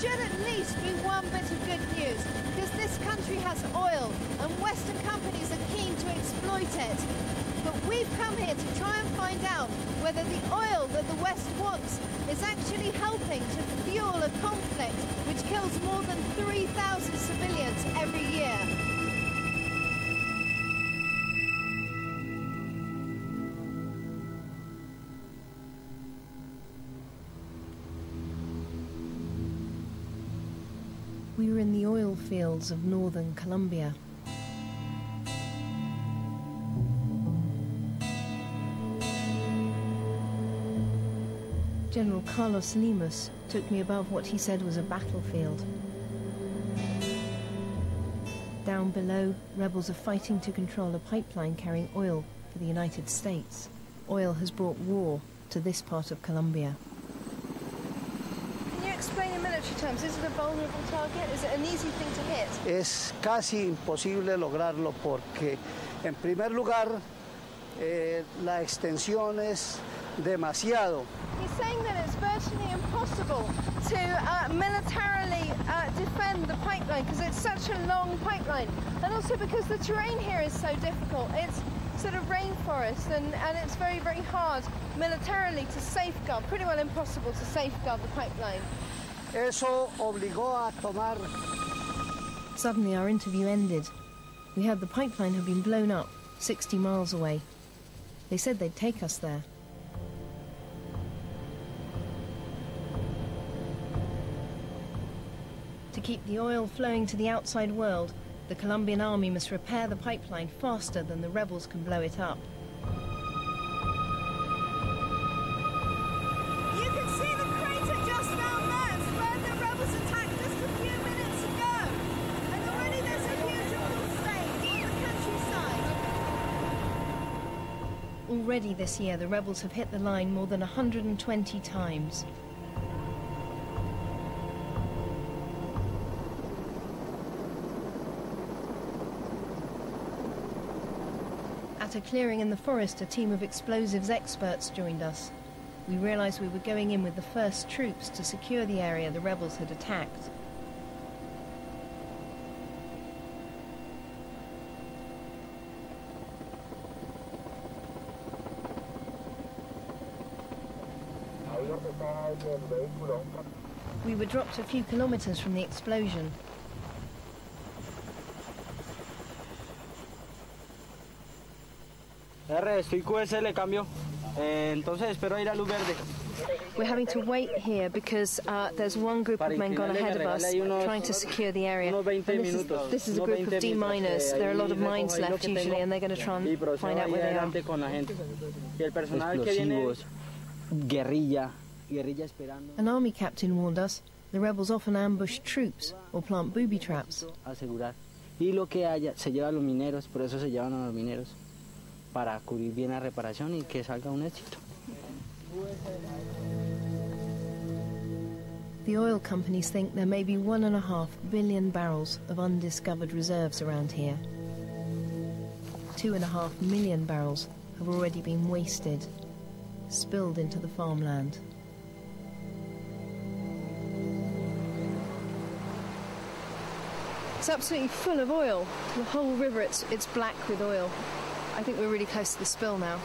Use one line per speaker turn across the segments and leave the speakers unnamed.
should at least be one bit of good news, because this country has oil and Western companies are keen to exploit it. But we've come here to try and find out whether the oil that the West wants is actually helping to fuel a conflict which kills more than 3,000 civilians every year.
We were in the oil fields of northern Colombia. General Carlos Lemus took me above what he said was a battlefield. Down below, rebels are fighting to control a pipeline carrying oil for the United States. Oil has brought war to this part of Colombia.
Can you explain in military terms, is it a vulnerable target? Is it an easy thing to hit?
Es casi imposible lograrlo porque, en primer lugar, la extensión es demasiado.
He's saying that it's virtually impossible to militarily defend the pipeline because it's such a long pipeline, and also because the terrain here is so difficult. It's sort of rainforest, and it's very, very hard militarily to safeguard, pretty well impossible to safeguard the pipeline.
Eso obligó a tomar.
Suddenly our interview ended. We heard the pipeline had been blown up 60 miles away. They said they'd take us there. To keep the oil flowing to the outside world, the Colombian army must repair the pipeline faster than the rebels can blow it up.
You can see the crater just down there. It's where the rebels attacked just a few minutes ago. And already there's a huge oil stain on the countryside.
Already this year, the rebels have hit the line more than 120 times. At a clearing in the forest, a team of explosives experts joined us. We realized we were going in with the first troops to secure the area the rebels had attacked. We were dropped a few kilometers from the explosion.
Estoy QSL, cambio. Entonces espero ir a luz verde.
We're having to wait here because there's one group of men gone ahead of us trying to secure the area. And this is a group of D-miners. There are a lot of mines left usually, and they're going to try and find out where they are.
Explosivos, guerrilla esperando.
An army captain warned us the rebels often ambush troops or plant booby traps.
Asegurar. Y lo que haya se lleva a los mineros, por eso se llevan a los mineros, para cubrir bien la reparación y que salga un éxito.
The oil companies think there may be 1.5 billion barrels of undiscovered reserves around here. 2.5 million barrels have already been wasted, spilled into the farmland. It's absolutely full of oil. The whole river, it's black with oil. I think we're really close to the spill now.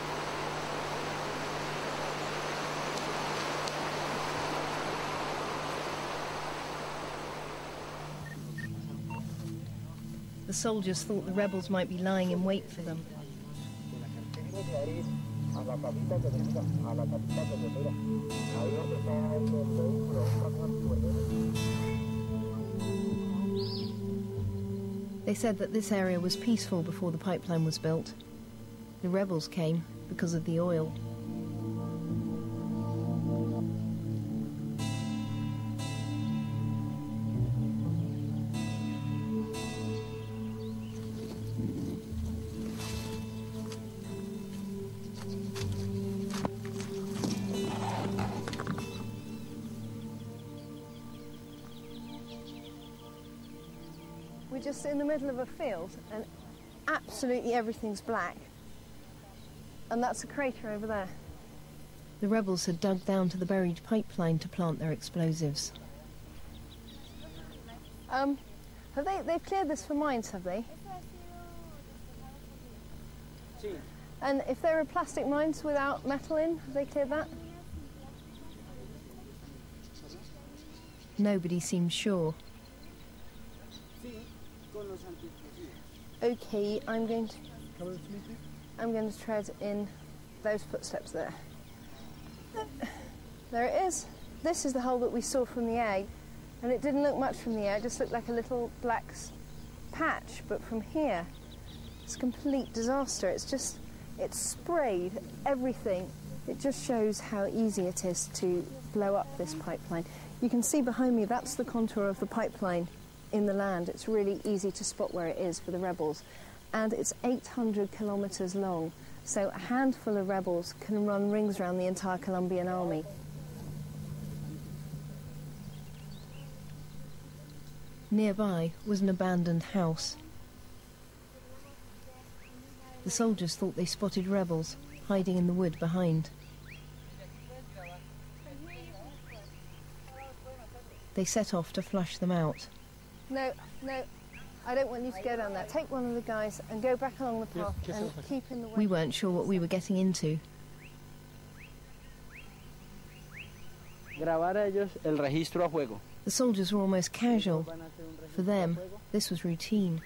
The soldiers thought the rebels might be lying in wait for them. They said that this area was peaceful before the pipeline was built. The rebels came because of the oil. We're just in the middle of a field and absolutely everything's black. And that's a crater over there. The rebels had dug down to the buried pipeline to plant their explosives. They've cleared this for mines, have they? And if there are plastic mines without metal in, have they cleared that? Nobody seems sure. Okay, I'm going to tread in those footsteps there. There it is. This is the hole that we saw from the egg, and it didn't look much from the air. It just looked like a little black patch. But from here, it's a complete disaster. It's sprayed everything. It just shows how easy it is to blow up this pipeline. You can see behind me, that's the contour of the pipeline in the land. It's really easy to spot where it is for the rebels. And it's 800 kilometers long, so a handful of rebels can run rings around the entire Colombian army. Nearby was an abandoned house. The soldiers thought they spotted rebels hiding in the wood behind. They set off to flush them out. No, I don't want you to go down there. Take one of the guys and go back along the path and keep in the way. We weren't sure what we were getting into.
Grabar a ellos el registro a fuego.
The soldiers were almost casual. For them, this was routine.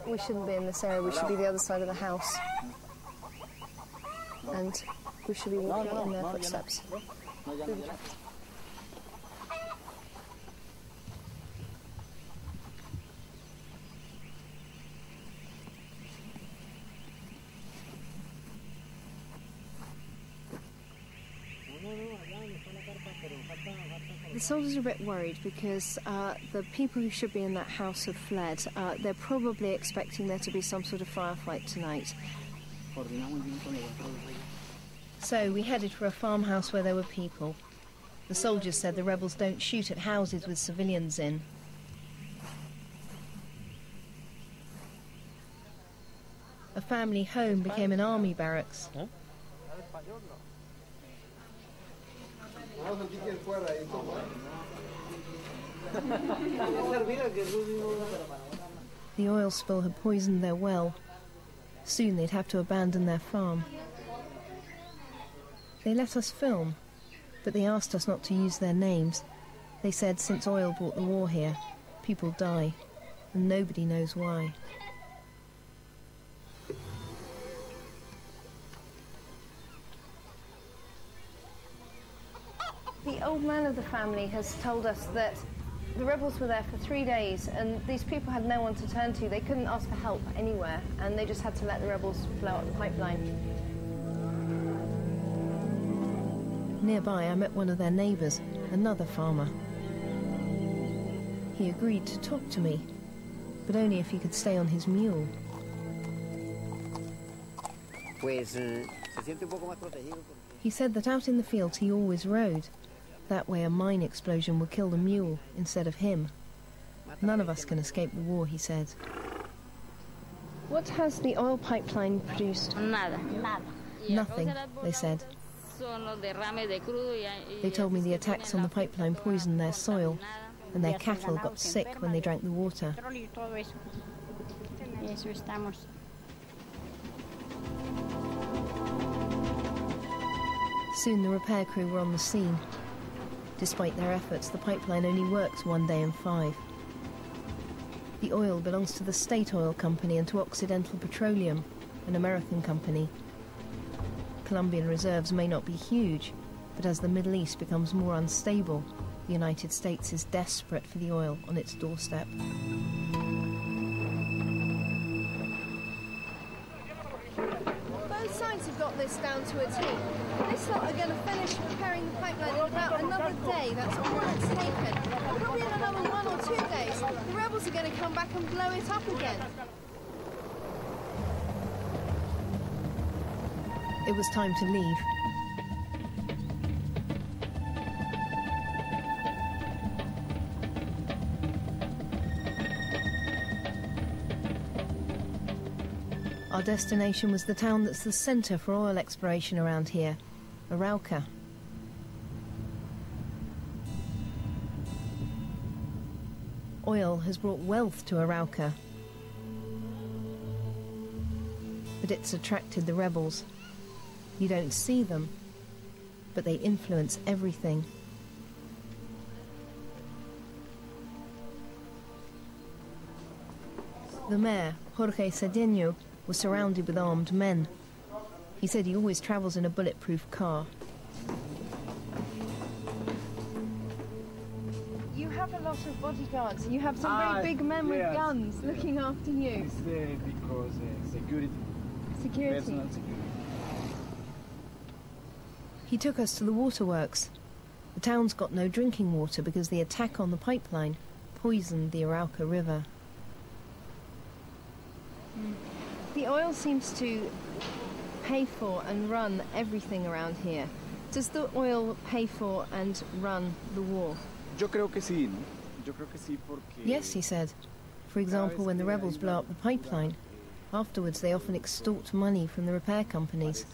We shouldn't be in this area, we should be the other side of the house. And we should be walking in their footsteps. The soldiers are a bit worried because the people who should be in that house have fled. They're probably expecting there to be some sort of firefight tonight. So we headed for a farmhouse where there were people. The soldiers said the rebels don't shoot at houses with civilians in. A family home became an army barracks. The oil spill had poisoned their well. Soon they'd have to abandon their farm. They let us film, but they asked us not to use their names. They said since oil brought the war here, people die, and nobody knows why. The old man of the family has told us that the rebels were there for 3 days and these people had no one to turn to. They couldn't ask for help anywhere and they just had to let the rebels blow up the pipeline. Nearby, I met one of their neighbours, another farmer. He agreed to talk to me, but only if he could stay on his mule. He said that out in the fields he always rode. That way a mine explosion would kill the mule instead of him. None of us can escape the war, he said. What has the oil pipeline produced?
Nada.
Nothing, they said. They told me the attacks on the pipeline poisoned their soil, and their cattle got sick when they drank the water. Soon the repair crew were on the scene. Despite their efforts, the pipeline only works 1 day in 5. The oil belongs to the State Oil Company and to Occidental Petroleum, an American company. Colombian reserves may not be huge, but as the Middle East becomes more unstable, the United States is desperate for the oil on its doorstep. Both sides have got this down to a T. This lot are going to finish repairing the pipeline in about another day. That's all it's taken. Probably in another 1 or 2 days, the rebels are going to come back and blow it up again. It was time to leave. Our destination was the town that's the centre for oil exploration around here, Arauca. Oil has brought wealth to Arauca, but it's attracted the rebels. You don't see them, but they influence everything. The mayor, Jorge Cedeno, was surrounded with armed men. He said he always travels in a bulletproof car. You have a lot of bodyguards. You have some very big men with guns looking after you.
It's because security.
Security.
Personal security.
He took us to the waterworks. The town's got no drinking water because the attack on the pipeline poisoned the Arauca River. The oil seems to pay for and run everything around here. Does the oil pay for and run the war?
Yo creo que sí, ¿no? Yo creo que sí porque...
Yes, he said. For example, when the rebels blow up the pipeline, afterwards they often extort money from the repair companies.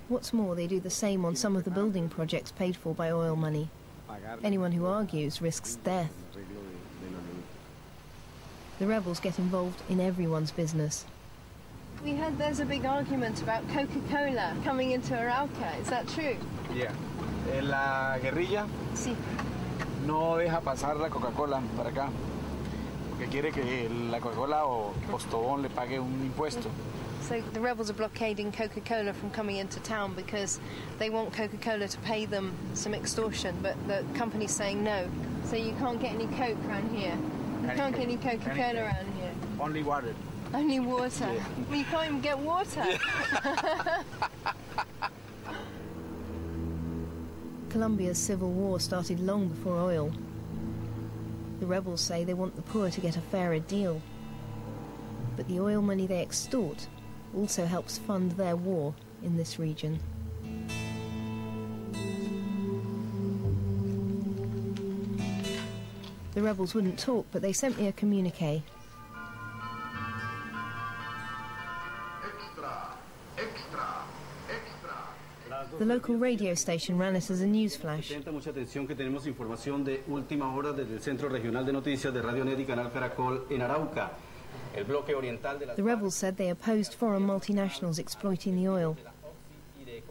What's more, they do the same on some of the building projects paid for by oil money. Anyone who argues risks death. The rebels get involved in everyone's business. We heard there's a big argument about Coca-Cola coming into Arauca. Is that true?
Yeah. La guerrilla
Sí.
no deja pasar la Coca-Cola para acá porque quiere que la Coca-Cola o Postobón le pague un impuesto.
So the rebels are blockading Coca-Cola from coming into town because they want Coca-Cola to pay them some extortion, but the company's saying no. So you can't get any Coke around here. You can't get any Coca-Cola around here.
Only water.
Only water.
Yeah.
Well, you can't even get water. Yeah. Colombia's civil war started long before oil. The rebels say they want the poor to get a fairer deal. But the oil money they extort also helps fund their war in this region. The rebels wouldn't talk, but they sent me a communique. The local radio station ran it as a news flash.
Mucha atención que tenemos información de última hora desde el Centro Regional de Noticias de Radio Net y Canal Caracol en Arauca. El bloque oriental de las...
The rebels said they opposed foreign multinationals exploiting the oil,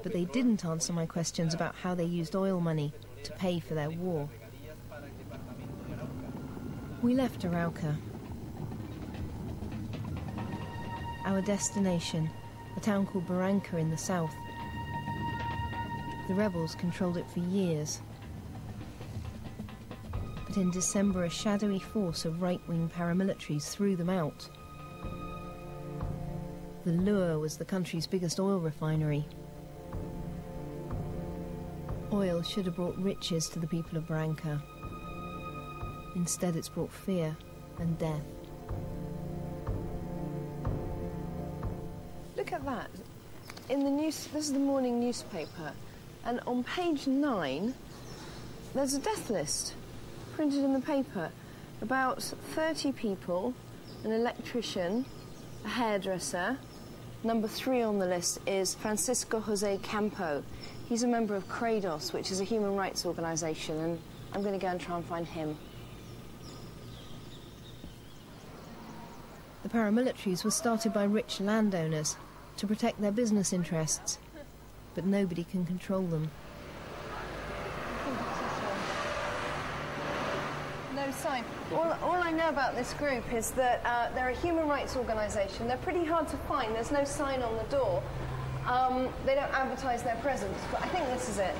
but they didn't answer my questions about how they used oil money to pay for their war. We left Arauca. Our destination, a town called Barranca in the south. The rebels controlled it for years. But in December, a shadowy force of right-wing paramilitaries threw them out. The Lure was the country's biggest oil refinery. Oil should have brought riches to the people of Barranca. Instead, it's brought fear and death. Look at that. In the news, this is the morning newspaper, and on page 9, there's a death list printed in the paper. About 30 people, an electrician, a hairdresser. Number 3 on the list is Francisco Jose Campo. He's a member of CRADOS, which is a human rights organisation, and I'm going to go and try and find him. The paramilitaries were started by rich landowners to protect their business interests, but nobody can control them. No sign. All I know about this group is that they're a human rights organisation. They're pretty hard to find. There's no sign on the door. They don't advertise their presence, but I think this is it.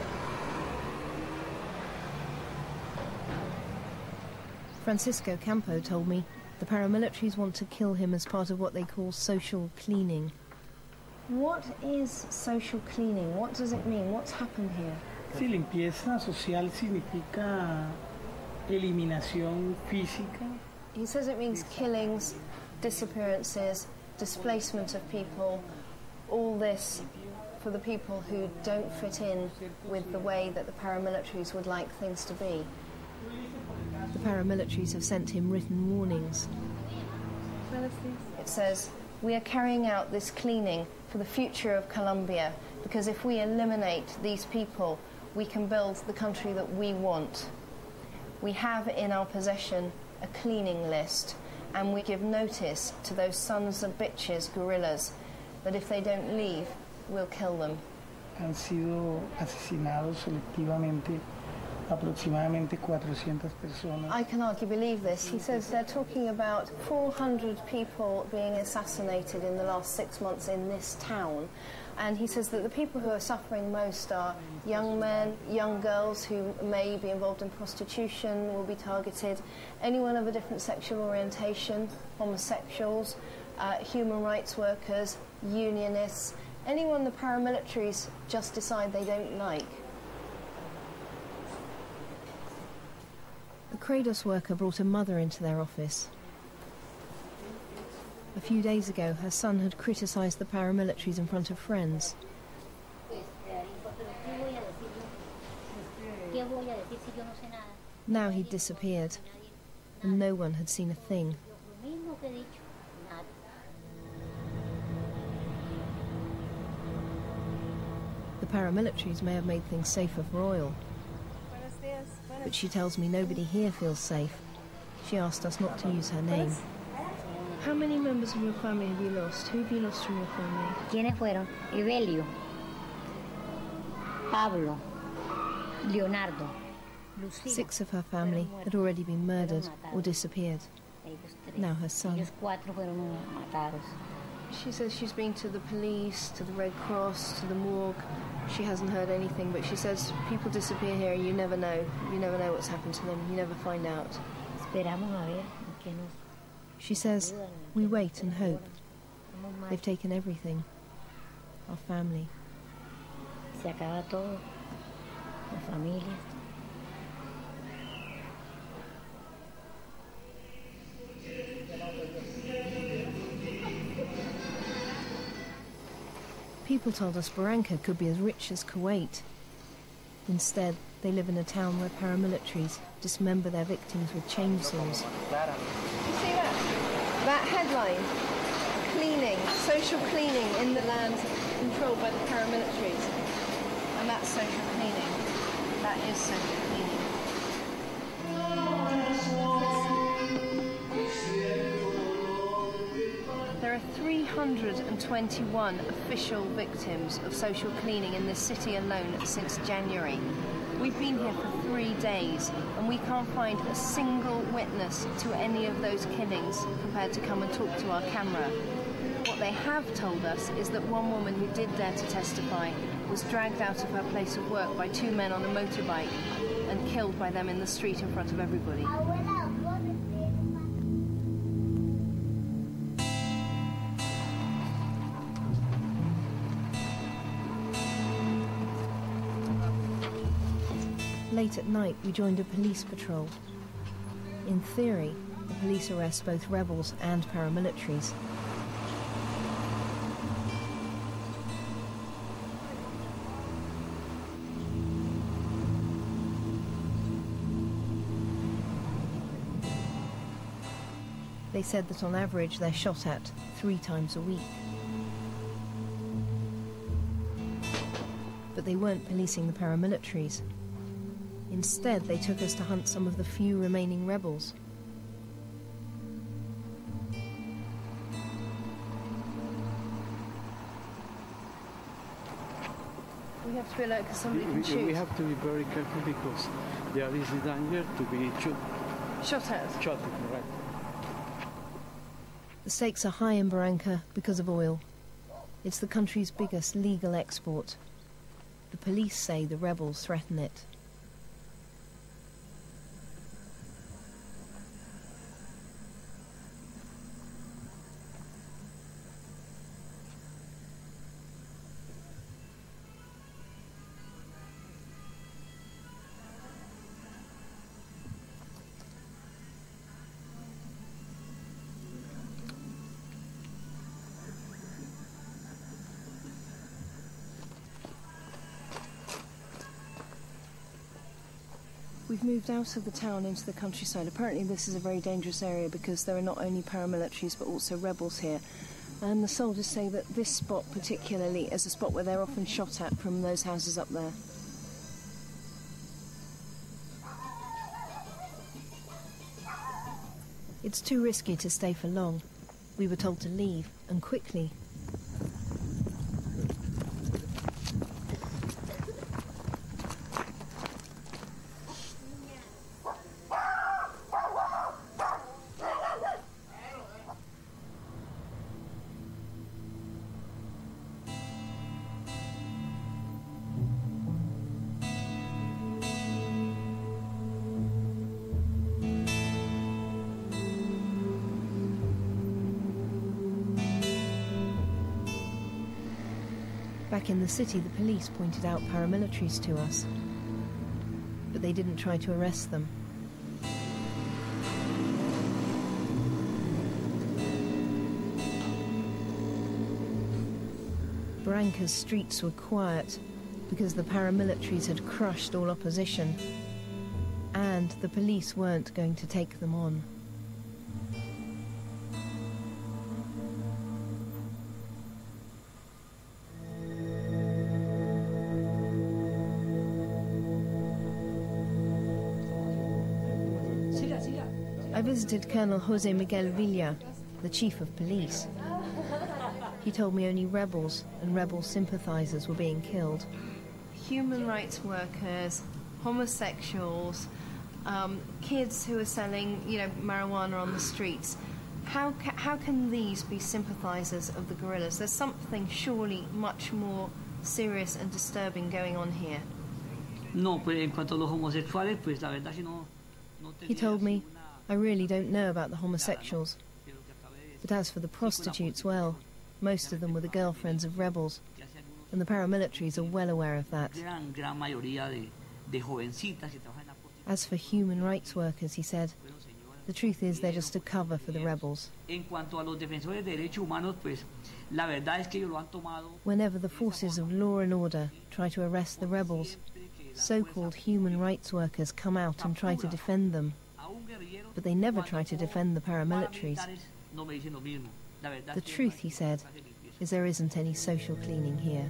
Francisco Campo told me the paramilitaries want to kill him as part of what they call social cleaning. What is social cleaning? What does it mean? What's happened here?
Sí, limpieza social significa eliminación física.
He says it means killings, disappearances, displacement of people, all this for the people who don't fit in with the way that the paramilitaries would like things to be. The paramilitaries have sent him written warnings. It says, We are carrying out this cleaning for the future of Colombia, because if we eliminate these people, we can build the country that we want. We have in our possession a cleaning list, and we give notice to those sons of bitches, guerrillas, that if they don't leave, we'll kill them.
Han sido asesinados selectivamente aproximadamente 400 personas.
I can hardly believe this. He says they're talking about 400 people being assassinated in the last 6 months in this town. And he says that the people who are suffering most are young men, young girls who may be involved in prostitution will be targeted, anyone of a different sexual orientation, homosexuals, human rights workers, unionists, anyone the paramilitaries just decide they don't like. A Kratos worker brought a mother into their office. A few days ago, her son had criticised the paramilitaries in front of friends. Now he'd disappeared, and no one had seen a thing. The paramilitaries may have made things safer for oil, but she tells me nobody here feels safe. She asked us not to use her name. How many members of your family have you lost? Who have you lost from your family?
¿Quiénes fueron? Evelio, Pablo, Leonardo, Lucía.
6 of her family had already been murdered or disappeared. Now her son.
Ellos 4 fueron matados.
She says she's been to the police, to the Red Cross, to the morgue. She hasn't heard anything, but she says people disappear here and you never know. You never know what's happened to them. You never find out.
Esperamos a ver qué nos.
She says, we wait and hope. They've taken everything. Our family.
Se acaba todo. La familia.
People told us Barranca could be as rich as Kuwait. Instead, they live in a town where paramilitaries dismember their victims with chainsaws. You see that? That headline, cleaning, social cleaning in the land controlled by the paramilitaries. And that's social cleaning. That is social cleaning. There are 321 official victims of social cleaning in this city alone since January. We've been here for 3 days and we can't find a single witness to any of those killings prepared to come and talk to our camera. What they have told us is that one woman who did dare to testify was dragged out of her place of work by 2 men on a motorbike and killed by them in the street in front of everybody. Late at night, we joined a police patrol. In theory, the police arrest both rebels and paramilitaries. They said that on average they're shot at 3 times a week. But they weren't policing the paramilitaries. Instead, they took us to hunt some of the few remaining rebels. We have to be alert because somebody can shoot.
We have to be very careful because there is a danger to be
shot at.
Shot at, right.
The stakes are high in Barranca because of oil. It's the country's biggest legal export. The police say the rebels threaten it. We've moved out of the town into the countryside. Apparently this is a very dangerous area because there are not only paramilitaries but also rebels here. And the soldiers say that this spot particularly is a spot where they're often shot at from those houses up there. It's too risky to stay for long. We were told to leave, and quickly. Back in the city, the police pointed out paramilitaries to us, but they didn't try to arrest them. Barranca's streets were quiet because the paramilitaries had crushed all opposition, and the police weren't going to take them on. I visited Colonel José Miguel Villa, the chief of police. He told me only rebels and rebel sympathizers were being killed. Human rights workers, homosexuals, kids who are selling, marijuana on the streets. How can these be sympathizers of the guerrillas? There's something surely much more serious and disturbing going on here.
No, pues en cuanto a los homosexuales, pues la verdad si no.
He told me, I really don't know about the homosexuals. But as for the prostitutes, well, most of them were the girlfriends of rebels, and the paramilitaries are well aware of that. As for human rights workers, he said, the truth is they're just a cover for the rebels. Whenever the forces of law and order try to arrest the rebels, so-called human rights workers come out and try to defend them. But they never try to defend the paramilitaries. The truth, he said, is there isn't any social cleaning here.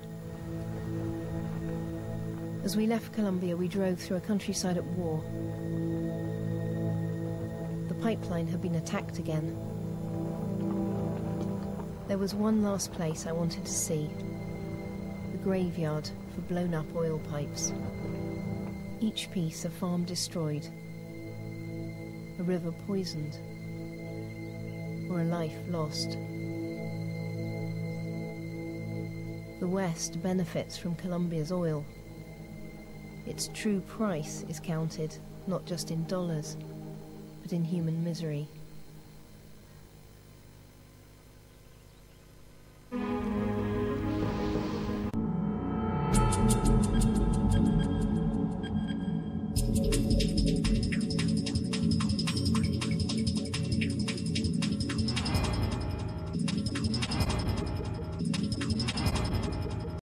As we left Colombia, we drove through a countryside at war. The pipeline had been attacked again. There was one last place I wanted to see, the graveyard for blown-up oil pipes. Each piece a farm destroyed, a river poisoned, or a life lost. The West benefits from Colombia's oil. Its true price is counted not just in dollars, but in human misery.